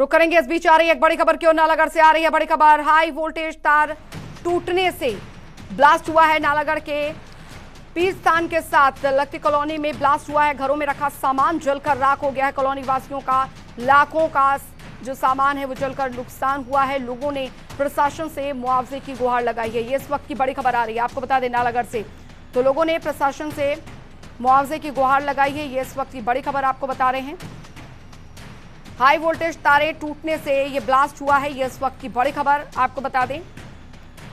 रुक करेंगे। इस बीच आ रही है एक बड़ी खबर, क्यों नालागढ़ से आ रही है बड़ी खबर। हाई वोल्टेज तार टूटने से ब्लास्ट हुआ है नालागढ़ के पीर स्थान के साथ लगती कॉलोनी में ब्लास्ट हुआ है। घरों में रखा सामान जलकर राख हो गया है। कॉलोनी वासियों का लाखों का जो सामान है वो जलकर नुकसान हुआ है। लोगों ने प्रशासन से मुआवजे की गुहार लगाई है। ये इस वक्त की बड़ी खबर आ रही है, आपको बता दें नालागढ़ से। तो लोगों ने प्रशासन से मुआवजे की गुहार लगाई है। ये इस वक्त की बड़ी खबर आपको बता रहे हैं। हाई वोल्टेज तारे टूटने से ये ब्लास्ट हुआ है। ये इस वक्त की बड़ी खबर आपको बता दें।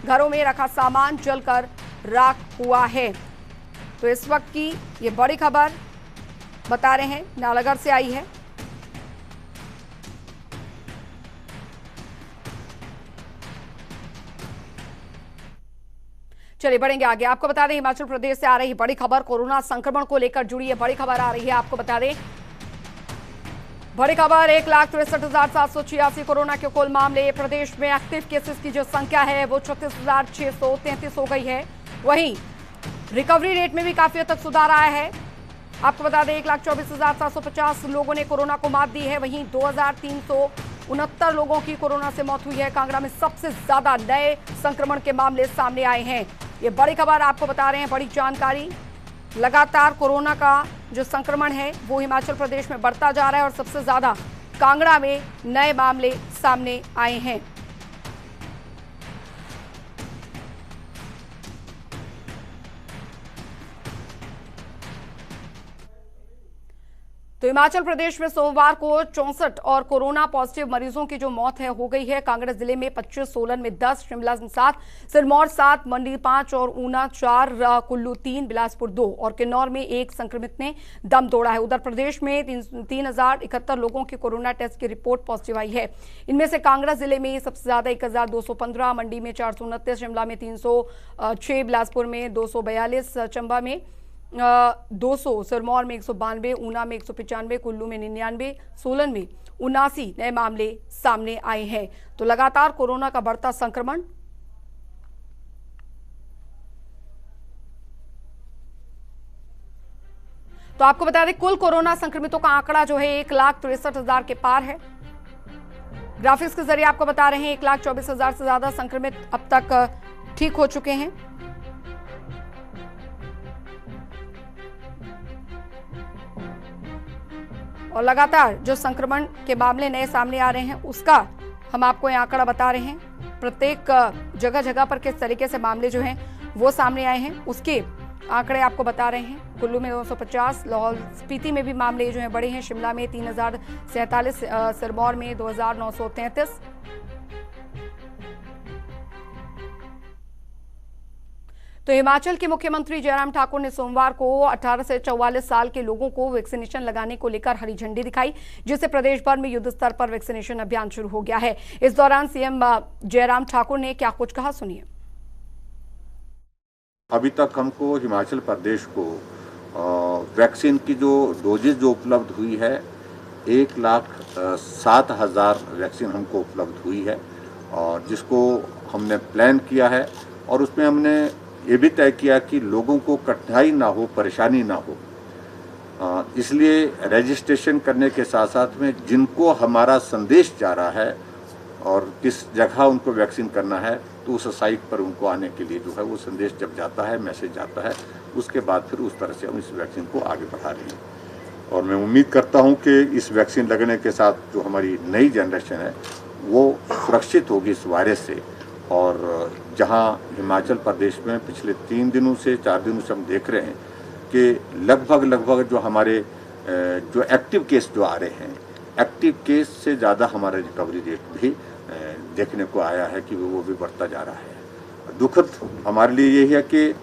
घरों में रखा सामान जलकर राख हुआ है। तो इस वक्त की ये बड़ी खबर बता रहे हैं, नालागढ़ से आई है। चलिए बढ़ेंगे आगे, आपको बता दें हिमाचल प्रदेश से आ रही बड़ी खबर, कोरोना संक्रमण को लेकर जुड़ी है बड़ी खबर आ रही है। आपको बता दें बड़ी खबर, 1,63,786 कोरोना के कुल मामले। प्रदेश में एक्टिव केसेस की जो संख्या है वो 36,633 हो गई है। वहीं रिकवरी रेट में भी काफी हद तक सुधार आया है। आपको बता दें 1,24,750 लोगों ने कोरोना को मात दी है। वहीं 2,369 लोगों की कोरोना से मौत हुई है। कांगड़ा में सबसे ज्यादा नए संक्रमण के मामले सामने आए हैं। ये बड़ी खबर आपको बता रहे हैं, बड़ी जानकारी। लगातार कोरोना का जो संक्रमण है वो हिमाचल प्रदेश में बढ़ता जा रहा है और सबसे ज्यादा कांगड़ा में नए मामले सामने आए हैं। तो हिमाचल प्रदेश में सोमवार को 64 और कोरोना पॉजिटिव मरीजों की जो मौत है हो गई है। कांगड़ा जिले में 25, सोलन में 10, शिमला में 7, सिरमौर 7, मंडी 5 और ऊना 4, कुल्लू 3, बिलासपुर 2 और किन्नौर में 1 संक्रमित ने दम तोड़ा है। उधर प्रदेश में 3,071 लोगों की कोरोना टेस्ट की रिपोर्ट पॉजिटिव आई है। इनमें से कांगड़ा जिले में सबसे ज्यादा 1,215, मंडी में 429, शिमला में 306, बिलासपुर में 242, चंबा में 200, सिरमौर में 192, ऊना में 195, कुल्लू में 99, सोलन में 79 नए मामले सामने आए हैं। तो लगातार कोरोना का बढ़ता संक्रमण। तो आपको बता दें कुल कोरोना संक्रमितों का आंकड़ा जो है 1,63,000 के पार है। ग्राफिक्स के जरिए आपको बता रहे हैं 1,24,000 से ज्यादा संक्रमित अब तक ठीक हो चुके हैं। और लगातार जो संक्रमण के मामले नए सामने आ रहे हैं उसका हम आपको ये आंकड़ा बता रहे हैं। प्रत्येक जगह जगह पर किस तरीके से मामले जो हैं वो सामने आए हैं उसके आंकड़े आपको बता रहे हैं। कुल्लू में 250, लाहौल स्पीति में भी मामले जो हैं बड़े हैं। शिमला में 3,047, सिरमौर में 2,933। तो हिमाचल के मुख्यमंत्री जयराम ठाकुर ने सोमवार को 18 से 44 साल के लोगों को वैक्सीनेशन लगाने को लेकर हरी झंडी दिखाई, जिससे प्रदेश भर में युद्ध स्तर पर वैक्सीनेशन अभियान शुरू हो गया है। इस दौरान सीएम जयराम ठाकुर ने क्या कुछ कहा, सुनिए। अभी तक हमको हिमाचल प्रदेश को वैक्सीन की जो डोजेज जो उपलब्ध हुई है 1,07,000 वैक्सीन हमको उपलब्ध हुई है और जिसको हमने प्लान किया है और उसमें हमने ये भी तय किया कि लोगों को कठिनाई ना हो, परेशानी ना हो, इसलिए रजिस्ट्रेशन करने के साथ साथ में जिनको हमारा संदेश जा रहा है और किस जगह उनको वैक्सीन करना है तो उस साइट पर उनको आने के लिए जो है वो संदेश जब जाता है, मैसेज जाता है, उसके बाद फिर उस तरह से हम इस वैक्सीन को आगे बढ़ा रहे हैं। और मैं उम्मीद करता हूं कि इस वैक्सीन लगने के साथ जो हमारी नई जनरेशन है वो सुरक्षित होगी इस वायरस से। और जहां हिमाचल प्रदेश में पिछले 3 दिनों से 4 दिनों से हम देख रहे हैं कि लगभग जो हमारे जो एक्टिव केस जो आ रहे हैं, एक्टिव केस से ज़्यादा हमारा रिकवरी रेट भी देखने को आया है कि वो भी बढ़ता जा रहा है। दुखद हमारे लिए यही है कि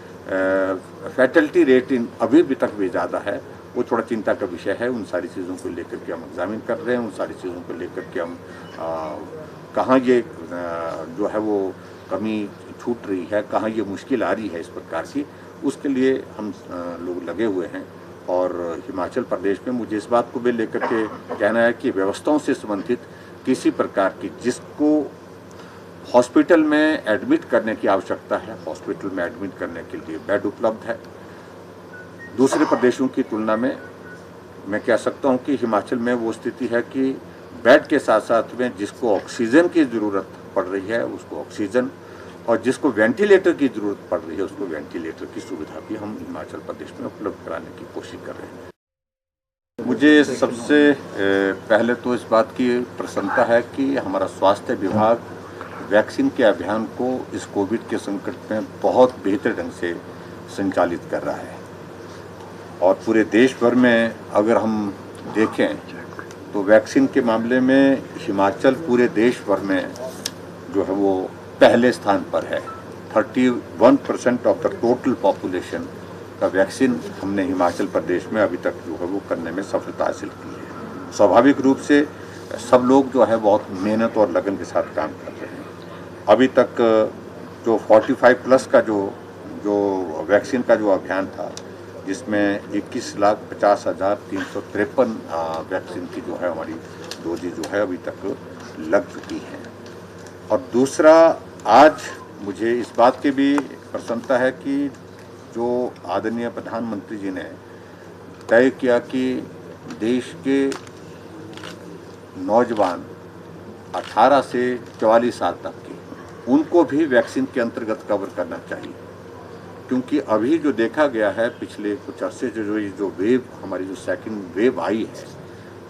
फैटलिटी रेट अभी तक भी ज़्यादा है, वो थोड़ा चिंता का विषय है। उन सारी चीज़ों को लेकर के हम एग्जामिन कर रहे हैं, उन सारी चीज़ों को लेकर के हम कहाँ ये जो है वो कमी छूट रही है, कहाँ ये मुश्किल आ रही है इस प्रकार की, उसके लिए हम लोग लगे हुए हैं। और हिमाचल प्रदेश में मुझे इस बात को भी लेकर के कहना है कि व्यवस्थाओं से संबंधित किसी प्रकार की जिसको हॉस्पिटल में एडमिट करने की आवश्यकता है, हॉस्पिटल में एडमिट करने के लिए बेड उपलब्ध है। दूसरे प्रदेशों की तुलना में मैं कह सकता हूं कि हिमाचल में वो स्थिति है कि बेड के साथ साथ में जिसको ऑक्सीजन की ज़रूरत पड़ रही है उसको ऑक्सीजन, और जिसको वेंटिलेटर की ज़रूरत पड़ रही है उसको वेंटिलेटर की सुविधा भी हम हिमाचल प्रदेश में उपलब्ध कराने की कोशिश कर रहे हैं। मुझे सबसे पहले तो इस बात की प्रसन्नता है कि हमारा स्वास्थ्य विभाग वैक्सीन के अभियान को इस कोविड के संकट में बहुत बेहतर ढंग से संचालित कर रहा है, और पूरे देश भर में अगर हम देखें तो वैक्सीन के मामले में हिमाचल पूरे देश भर में जो है वो पहले स्थान पर है। 31% ऑफ द टोटल पॉपुलेशन का वैक्सीन हमने हिमाचल प्रदेश में अभी तक जो है वो करने में सफलता हासिल की है। स्वाभाविक रूप से सब लोग जो है बहुत मेहनत और लगन के साथ काम कर रहे हैं। अभी तक जो 45 प्लस का जो वैक्सीन का जो अभियान था, जिसमें 21,50,353 वैक्सीन की जो है हमारी डोजेज जो है अभी तक लग चुकी हैं। और दूसरा, आज मुझे इस बात की भी प्रसन्नता है कि जो आदरणीय प्रधानमंत्री जी ने तय किया कि देश के नौजवान 18 से 44 साल तक के उनको भी वैक्सीन के अंतर्गत कवर करना चाहिए, क्योंकि अभी जो देखा गया है पिछले कुछ अरसे से जो वेव हमारी जो सेकंड वेव आई है,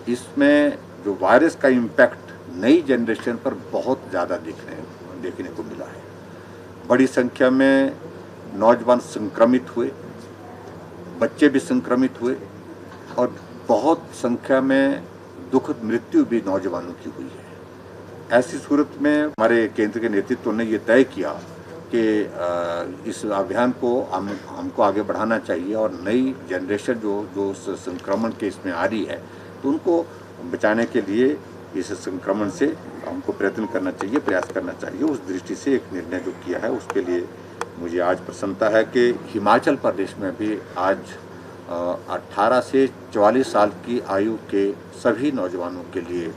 इसमें जो वायरस का इम्पैक्ट नई जनरेशन पर बहुत ज़्यादा देखने को मिला है। बड़ी संख्या में नौजवान संक्रमित हुए, बच्चे भी संक्रमित हुए, और बहुत संख्या में दुखद मृत्यु भी नौजवानों की हुई है। ऐसी सूरत में हमारे केंद्र के नेतृत्व ने ये तय किया कि इस अभियान को हमको आगे बढ़ाना चाहिए, और नई जनरेशन जो संक्रमण के इसमें आ रही है तो उनको बचाने के लिए इस संक्रमण से हमको प्रयत्न करना चाहिए, प्रयास करना चाहिए। उस दृष्टि से एक निर्णय जो किया है उसके लिए मुझे आज प्रसन्नता है कि हिमाचल प्रदेश में भी आज 18 से 44 साल की आयु के सभी नौजवानों के लिए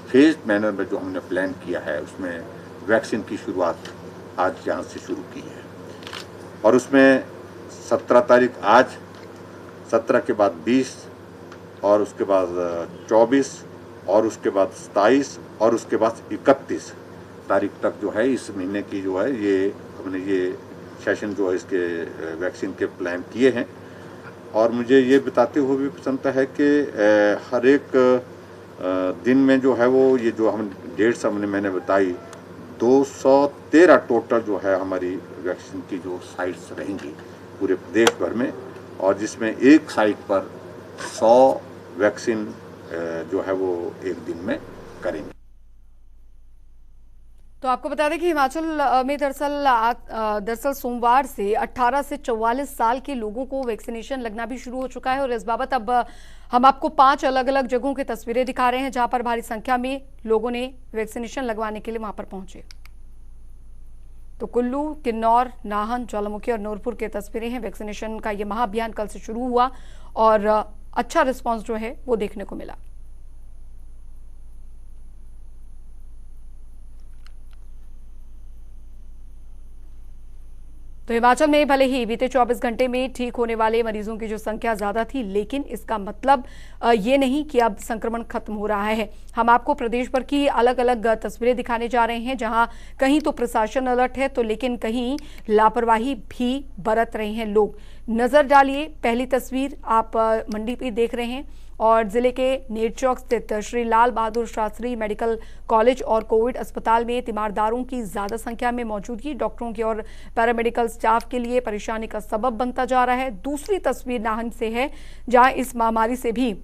फेज्ड मैनर में जो हमने प्लान किया है उसमें वैक्सीन की शुरुआत आज यहाँ से शुरू की है। और उसमें 17 तारीख आज, 17 के बाद 20 और उसके बाद 24 और उसके बाद 27 और उसके बाद 31 तारीख तक जो है इस महीने की जो है ये हमने ये सेशन जो है इसके वैक्सीन के प्लान किए हैं। और मुझे ये बताते हुए भी प्रसन्नता है कि हर एक दिन में जो है वो ये जो हम डेट्स मैंने बताई 213 टोटल जो है हमारी वैक्सीन की जो साइट्स रहेंगी पूरे प्रदेश भर में, और जिसमें एक साइट पर 100 वैक्सीन जो है वो एक दिन में करेंगे। तो आपको बता दें कि हिमाचल में दरअसल सोमवार से 18 से 44 साल के लोगों को वैक्सीनेशन लगना भी शुरू हो चुका है, और इस बाबत अब हम आपको 5 अलग अलग जगहों की तस्वीरें दिखा रहे हैं जहां पर भारी संख्या में लोगों ने वैक्सीनेशन लगवाने के लिए वहां पर पहुंचे। तो कुल्लू, किन्नौर, नाहन, ज्वालामुखी और नूरपुर की तस्वीरें हैं। वैक्सीनेशन का ये महाअभियान कल से शुरू हुआ और अच्छा रिस्पॉन्स जो है वो देखने को मिला। तो हिमाचल में भले ही बीते 24 घंटे में ठीक होने वाले मरीजों की जो संख्या ज्यादा थी, लेकिन इसका मतलब ये नहीं कि अब संक्रमण खत्म हो रहा है। हम आपको प्रदेश भर की अलग अलग तस्वीरें दिखाने जा रहे हैं, जहां कहीं तो प्रशासन अलर्ट है तो लेकिन कहीं लापरवाही भी बरत रहे हैं लोग। नजर डालिए, पहली तस्वीर आप मंडी पे देख रहे हैं और जिले के नेरचौक स्थित श्री लाल बहादुर शास्त्री मेडिकल कॉलेज और कोविड अस्पताल में तीमारदारों की ज्यादा संख्या में मौजूदगी डॉक्टरों की और पैरामेडिकल स्टाफ के लिए परेशानी का सबब बनता जा रहा है। दूसरी तस्वीर नाहन से है, जहां इस महामारी से भी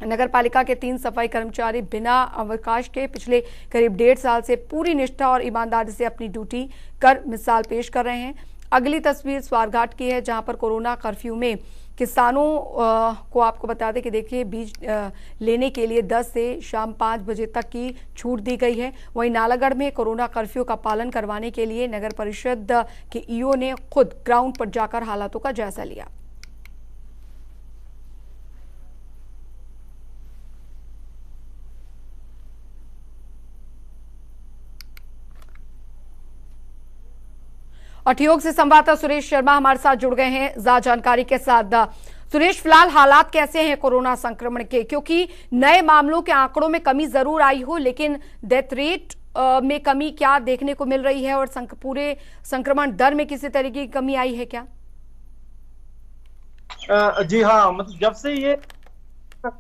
नगर पालिका के 3 सफाई कर्मचारी बिना अवकाश के पिछले करीब 1.5 साल से पूरी निष्ठा और ईमानदारी से अपनी ड्यूटी कर मिसाल पेश कर रहे हैं। अगली तस्वीर स्वारघाट की है, जहां पर कोरोना कर्फ्यू में किसानों को आपको बता दें कि देखिए बीज लेने के लिए 10 से शाम 5 बजे तक की छूट दी गई है। वहीं नालागढ़ में कोरोना कर्फ्यू का पालन करवाने के लिए नगर परिषद के ईओ ने खुद ग्राउंड पर जाकर हालातों का जायजा लिया। और ठियोग से संवाददाता सुरेश शर्मा हमारे साथ जुड़ गए हैं ज्यादा जानकारी के साथ। सुरेश, फिलहाल हालात कैसे हैं कोरोना संक्रमण के? क्योंकि नए मामलों के आंकड़ों में कमी जरूर आई हो, लेकिन डेथ रेट में कमी क्या देखने को मिल रही है और पूरे संक्रमण दर में किसी तरीके की कमी आई है क्या? जी हाँ, मतलब जब से ये तब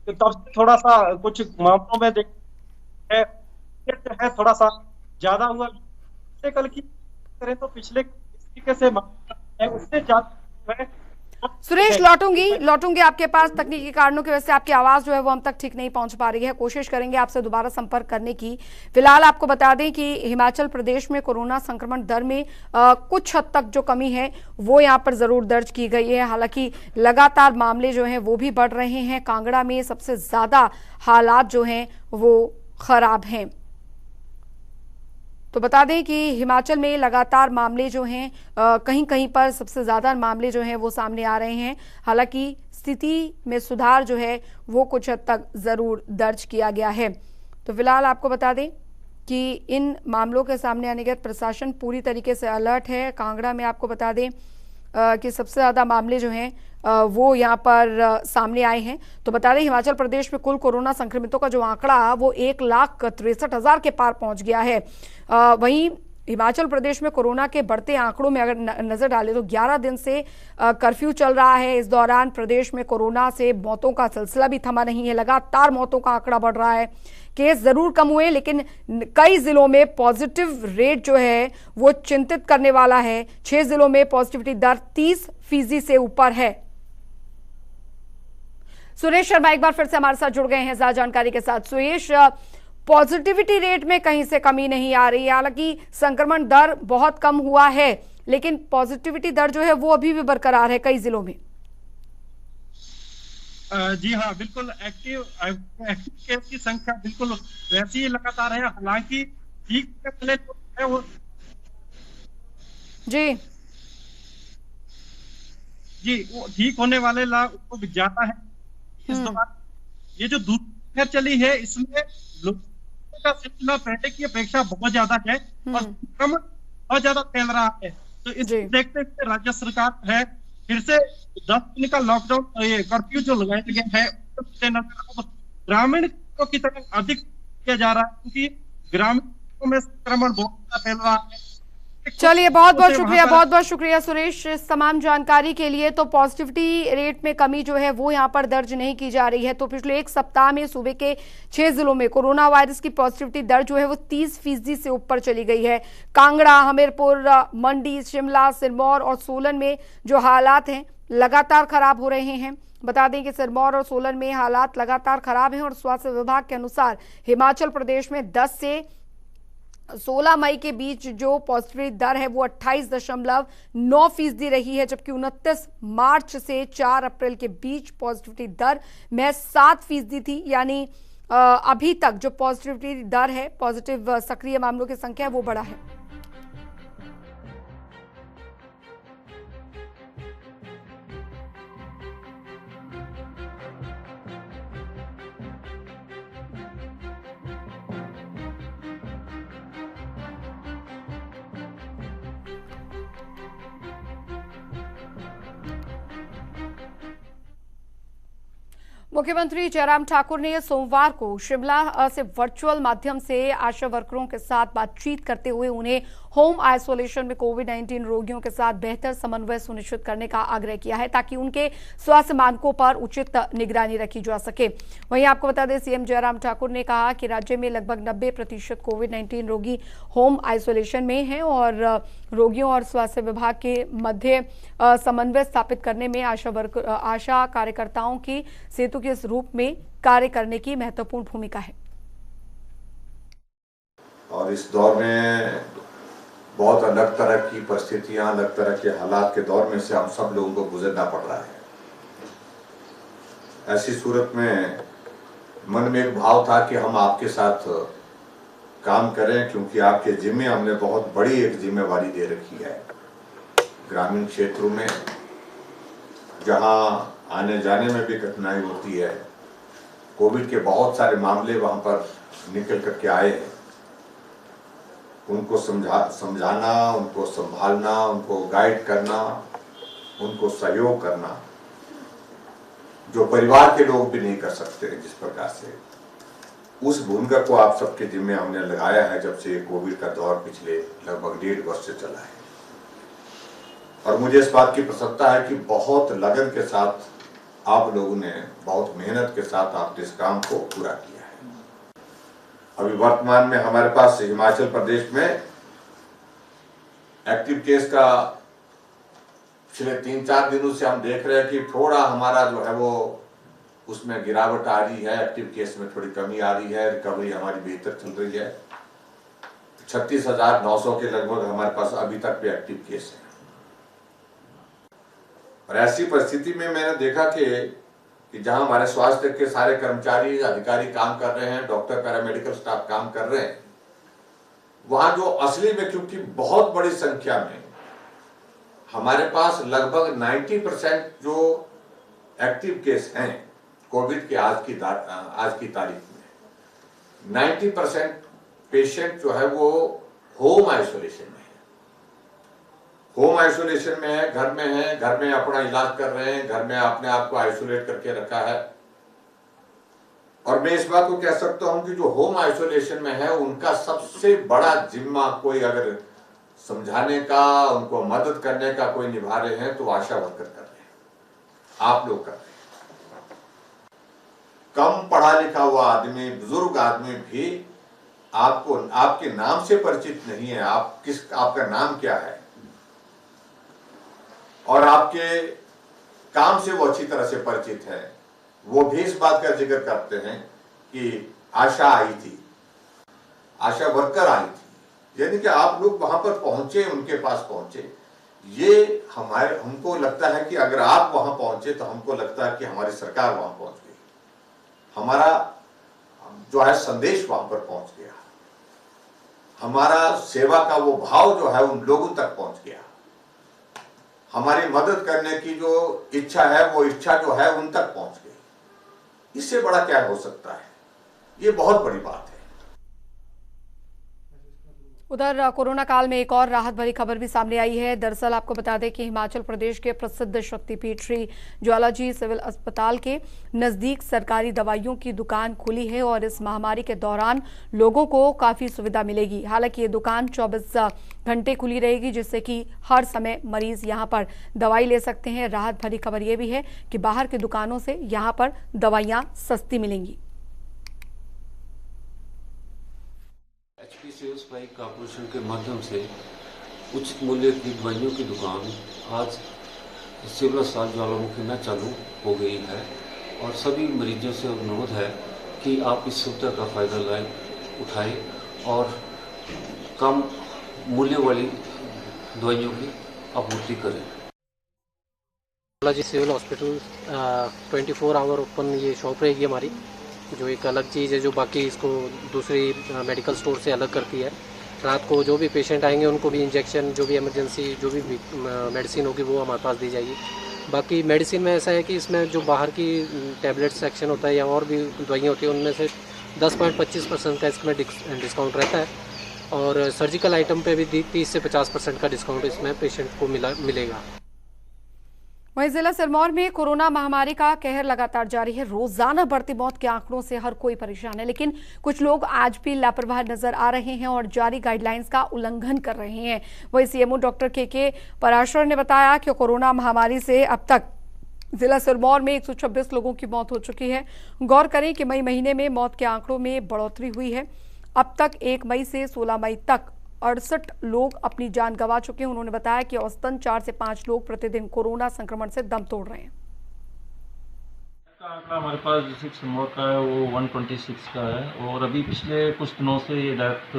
से थोड़ा सा कुछ मामलों में देख है, जो है थोड़ा सा ज्यादा हुआ। पिछले कल की करें तो पिछले तरीके से है उससे ज्यादा है। सुरेश, लौटूंगी आपके पास। तकनीकी कारणों की वजह से आपकी आवाज जो है वो हम तक ठीक नहीं पहुंच पा रही है। कोशिश करेंगे आपसे दोबारा संपर्क करने की। फिलहाल आपको बता दें कि हिमाचल प्रदेश में कोरोना संक्रमण दर में कुछ हद तक जो कमी है वो यहाँ पर जरूर दर्ज की गई है। हालांकि लगातार मामले जो हैं वो भी बढ़ रहे हैं। कांगड़ा में सबसे ज्यादा हालात जो हैं वो खराब हैं। तो बता दें कि हिमाचल में लगातार मामले जो हैं कहीं कहीं पर सबसे ज़्यादा मामले जो हैं वो सामने आ रहे हैं। हालांकि स्थिति में सुधार जो है वो कुछ हद तक ज़रूर दर्ज किया गया है। तो फिलहाल आपको बता दें कि इन मामलों के सामने आने के बाद प्रशासन पूरी तरीके से अलर्ट है। कांगड़ा में आपको बता दें कि सबसे ज़्यादा मामले जो हैं वो यहाँ पर सामने आए हैं। तो बता दें हिमाचल प्रदेश में कुल कोरोना संक्रमितों का जो आंकड़ा वो 1,63,000 के पार पहुंच गया है। वहीं हिमाचल प्रदेश में कोरोना के बढ़ते आंकड़ों में अगर नजर डालें तो 11 दिन से कर्फ्यू चल रहा है। इस दौरान प्रदेश में कोरोना से मौतों का सिलसिला भी थमा नहीं है। लगातार मौतों का आंकड़ा बढ़ रहा है। केस जरूर कम हुए लेकिन कई जिलों में पॉजिटिव रेट जो है वो चिंतित करने वाला है। 6 जिलों में पॉजिटिविटी दर 30% से ऊपर है। सुरेश शर्मा एक बार फिर से हमारे साथ जुड़ गए हैं ज्यादा जानकारी के साथ। सुरेश, पॉजिटिविटी रेट में कहीं से कमी नहीं आ रही है। हालांकि संक्रमण दर बहुत कम हुआ है लेकिन पॉजिटिविटी दर जो है वो अभी भी बरकरार है कई जिलों में। जी हाँ, बिल्कुल एक्टिव केस की संख्या बिल्कुल वैसी ही लगातार है। हालांकि ठीक पहले जो है वो वो ठीक होने वाले लाभ को ज्यादा है। इस दौरान ये जो दूसरी लहर चली है इसमें लोगों का सिलसिला पहले की अपेक्षा बहुत ज्यादा है और संक्रमण बहुत ज्यादा फैल रहा है। तो इसे देखते हुए राज्य सरकार है फिर से 10 दिन का लॉकडाउन कर्फ्यू जो लगाया गया है ग्रामीण की तरफ अधिक किया जा रहा है क्योंकि ग्रामीण में संक्रमण बहुत ज्यादा फैल रहा है। चलिए, बहुत बहुत शुक्रिया सुरेश इस तमाम जानकारी के लिए। तो पॉजिटिविटी रेट में कमी जो है वो यहाँ पर दर्ज नहीं की जा रही है। तो पिछले एक सप्ताह में सूबे के 6 जिलों में कोरोना वायरस की पॉजिटिविटी दर जो है वो 30% से ऊपर चली गई है। कांगड़ा, हमीरपुर, मंडी, शिमला, सिरमौर और सोलन में जो हालात हैं लगातार खराब हो रहे हैं। बता दें कि सिरमौर और सोलन में हालात लगातार खराब हैं और स्वास्थ्य विभाग के अनुसार हिमाचल प्रदेश में 10 से 16 मई के बीच जो पॉजिटिविटी दर है वो 28.9% रही है, जबकि 29 मार्च से 4 अप्रैल के बीच पॉजिटिविटी दर में 7% थी। यानी अभी तक जो पॉजिटिविटी दर है, पॉजिटिव सक्रिय मामलों की संख्या है वो बढ़ा है। मुख्यमंत्री जयराम ठाकुर ने सोमवार को शिमला से वर्चुअल माध्यम से आशा वर्करों के साथ बातचीत करते हुए उन्हें होम आइसोलेशन में कोविड-19 रोगियों के साथ बेहतर समन्वय सुनिश्चित करने का आग्रह किया है ताकि उनके स्वास्थ्य मानकों पर उचित निगरानी रखी जा सके। वहीं आपको बता दें सीएम जयराम ठाकुर ने कहा कि राज्य में लगभग 90% कोविड-19 रोगी होम आइसोलेशन में हैं और रोगियों और स्वास्थ्य विभाग के मध्य समन्वय स्थापित करने में आशा कार्यकर्ताओं की सेतु के इस रूप में कार्य करने की महत्वपूर्ण भूमिका है। और इस दौर में बहुत अलग तरह की परिस्थितियां, अलग तरह के हालात के दौर में से हम सब लोगों को गुजरना पड़ रहा है। ऐसी सूरत में मन में एक भाव था कि हम आपके साथ काम करें, क्योंकि आपके जिम्मे हमने बहुत बड़ी एक जिम्मेवारी दे रखी है। ग्रामीण क्षेत्रों में जहां आने जाने में भी कठिनाई होती है, कोविड के बहुत सारे मामले वहां पर निकल करके आए हैं, उनको समझाना, उनको संभालना, उनको गाइड करना, उनको सहयोग करना जो परिवार के लोग भी नहीं कर सकते जिस प्रकार से, उस भूमिका को आप सबके जिम्मे हमने लगाया है जब से कोविड का दौर पिछले लगभग 1.5 वर्ष से चला है। और मुझे इस बात की प्रसन्नता है कि बहुत लगन के साथ आप लोगों ने, बहुत मेहनत के साथ आपने इस काम को पूरा किया है। अभी वर्तमान में हमारे पास हिमाचल प्रदेश में एक्टिव केस का पिछले 3-4 दिनों से हम देख रहे हैं कि थोड़ा हमारा जो है वो उसमें गिरावट आ रही है, एक्टिव केस में थोड़ी कमी आ रही है, रिकवरी हमारी बेहतर चल रही है। 36,900 के लगभग हमारे पास अभी तक भी एक्टिव केस है। और ऐसी परिस्थिति में मैंने देखा कि जहां हमारे स्वास्थ्य के सारे कर्मचारी अधिकारी काम कर रहे हैं, डॉक्टर पैरामेडिकल स्टाफ काम कर रहे हैं, वहां जो असली में क्योंकि बहुत बड़ी संख्या में हमारे पास लगभग 90% जो एक्टिव केस हैं कोविड के आज की तारीख में 90% पेशेंट जो है वो होम आइसोलेशन में है। होम आइसोलेशन में है, घर में अपना इलाज कर रहे हैं, घर में अपने आप को आइसोलेट करके रखा है। और मैं इस बात को कह सकता हूं कि जो होम आइसोलेशन में है उनका सबसे बड़ा जिम्मा कोई अगर समझाने का, उनको मदद करने का कोई निभा रहे हैं तो आशा वर्कर कर रहे हैं, आप लोग कर रहे हैं। कम पढ़ा लिखा हुआ आदमी, बुजुर्ग आदमी भी आपको, आपके नाम से परिचित नहीं है, आपका नाम क्या है और आपके काम से वो अच्छी तरह से परिचित है, वो भी इस बात का जिक्र करते हैं कि आशा आई थी, आशा वर्कर आई थी। यानी कि आप लोग वहां पर पहुंचे, उनके पास पहुंचे। ये हमको लगता है कि अगर आप वहां पहुंचे तो हमको लगता है कि हमारी सरकार वहां पहुंच गई, हमारा जो है संदेश वहां पर पहुंच गया, हमारा सेवा का वो भाव जो है उन लोगों तक पहुंच गया, हमारी मदद करने की जो इच्छा है वो इच्छा जो है उन तक पहुंच गई। इससे बड़ा क्या हो सकता है? ये बहुत बड़ी बात है। उधर कोरोना काल में एक और राहत भरी खबर भी सामने आई है। दरअसल आपको बता दें कि हिमाचल प्रदेश के प्रसिद्ध शक्तिपीठ श्री ज्वालाजी सिविल अस्पताल के नजदीक सरकारी दवाइयों की दुकान खुली है और इस महामारी के दौरान लोगों को काफी सुविधा मिलेगी। हालांकि ये दुकान 24 घंटे खुली रहेगी, जिससे कि हर समय मरीज यहां पर दवाई ले सकते हैं। राहत भरी खबर यह भी है कि बाहर की दुकानों से यहां पर दवाइयां सस्ती मिलेंगी। HP सेल्स बाइक कॉर्पोरेशन के माध्यम से उचित मूल्य की दवाइयों की दुकान आज सिविल अस्पताल ज्वालामुखी में चालू हो गई है और सभी मरीजों से अनुरोध है कि आप इस सुविधा का फायदा उठाएं और कम मूल्य वाली दवाइयों की आपूर्ति करें। Jwalaji civil hospital 24 hour open ये शॉप रहेगी हमारी, जो एक अलग चीज़ है जो बाकी इसको दूसरी मेडिकल स्टोर से अलग करती है। रात को जो भी पेशेंट आएंगे उनको भी इंजेक्शन, जो भी इमरजेंसी जो भी मेडिसिन होगी वो हमारे पास दी जाएगी। बाकी मेडिसिन में ऐसा है कि इसमें जो बाहर की टैबलेट सेक्शन होता है या और भी दवाइयाँ होती हैं उनमें से 10.25% का इसमें डिस्काउंट रहता है और सर्जिकल आइटम पे भी 30 से 50% का डिस्काउंट इसमें पेशेंट को मिलेगा। वहीं जिला सिरमौर में कोरोना महामारी का कहर लगातार जारी है। रोजाना बढ़ती मौत के आंकड़ों से हर कोई परेशान है, लेकिन कुछ लोग आज भी लापरवाह नजर आ रहे हैं और जारी गाइडलाइंस का उल्लंघन कर रहे हैं। वहीं सीएमओ डॉक्टर के पराशर ने बताया कि कोरोना महामारी से अब तक जिला सिरमौर में 126 लोगों की मौत हो चुकी है। गौर करें कि मई महीने में मौत के आंकड़ों में बढ़ोतरी हुई है। अब तक 1 मई से 16 मई तक 68 लोग अपनी जान गंवा चुके हैं। उन्होंने बताया कि औसतन 4 से 5 लोग प्रतिदिन कोरोना संक्रमण से दम तोड़ रहे हैं। आंकड़ा हमारे पास डिस्ट्रिक्ट सिरमौर का है वो 126 का है और अभी पिछले कुछ दिनों से ये डेथ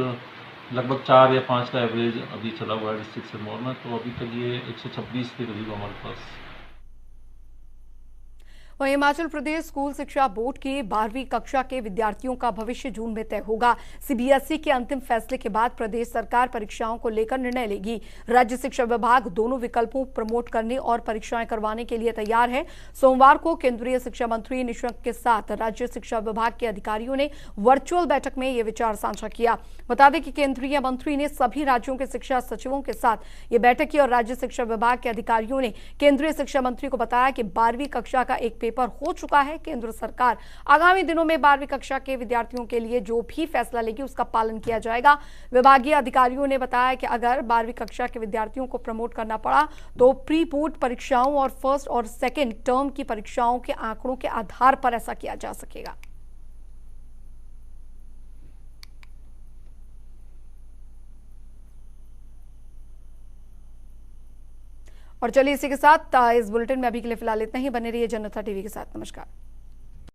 लगभग 4 या 5 का एवरेज अभी चला हुआ है डिस्ट्रिक्ट सिरमौर में। तो अभी तक ये 126 के करीब हमारे पास। वहीं हिमाचल प्रदेश स्कूल शिक्षा बोर्ड की 12वीं कक्षा के विद्यार्थियों का भविष्य जून में तय होगा। सीबीएसई के अंतिम फैसले के बाद प्रदेश सरकार परीक्षाओं को लेकर निर्णय लेगी। राज्य शिक्षा विभाग दोनों विकल्पों प्रमोट करने और परीक्षाएं करवाने के लिए तैयार है। सोमवार को केंद्रीय शिक्षा मंत्री निशंक के साथ राज्य शिक्षा विभाग के अधिकारियों ने वर्चुअल बैठक में ये विचार साझा किया। बता दें कि केंद्रीय मंत्री ने सभी राज्यों के शिक्षा सचिवों के साथ ये बैठक की और राज्य शिक्षा विभाग के अधिकारियों ने केंद्रीय शिक्षा मंत्री को बताया कि 12वीं कक्षा का एक पेपर हो चुका है। केंद्र सरकार आगामी दिनों में 12वीं कक्षा के विद्यार्थियों के लिए जो भी फैसला लेगी उसका पालन किया जाएगा। विभागीय अधिकारियों ने बताया कि अगर 12वीं कक्षा के विद्यार्थियों को प्रमोट करना पड़ा तो प्री बोर्ड परीक्षाओं और फर्स्ट और सेकेंड टर्म की परीक्षाओं के आंकड़ों के आधार पर ऐसा किया जा सकेगा। और चलिए इसी के साथ इस बुलेटिन में अभी के लिए फिलहाल इतना ही। बने रहिए जनता टीवी के साथ। नमस्कार।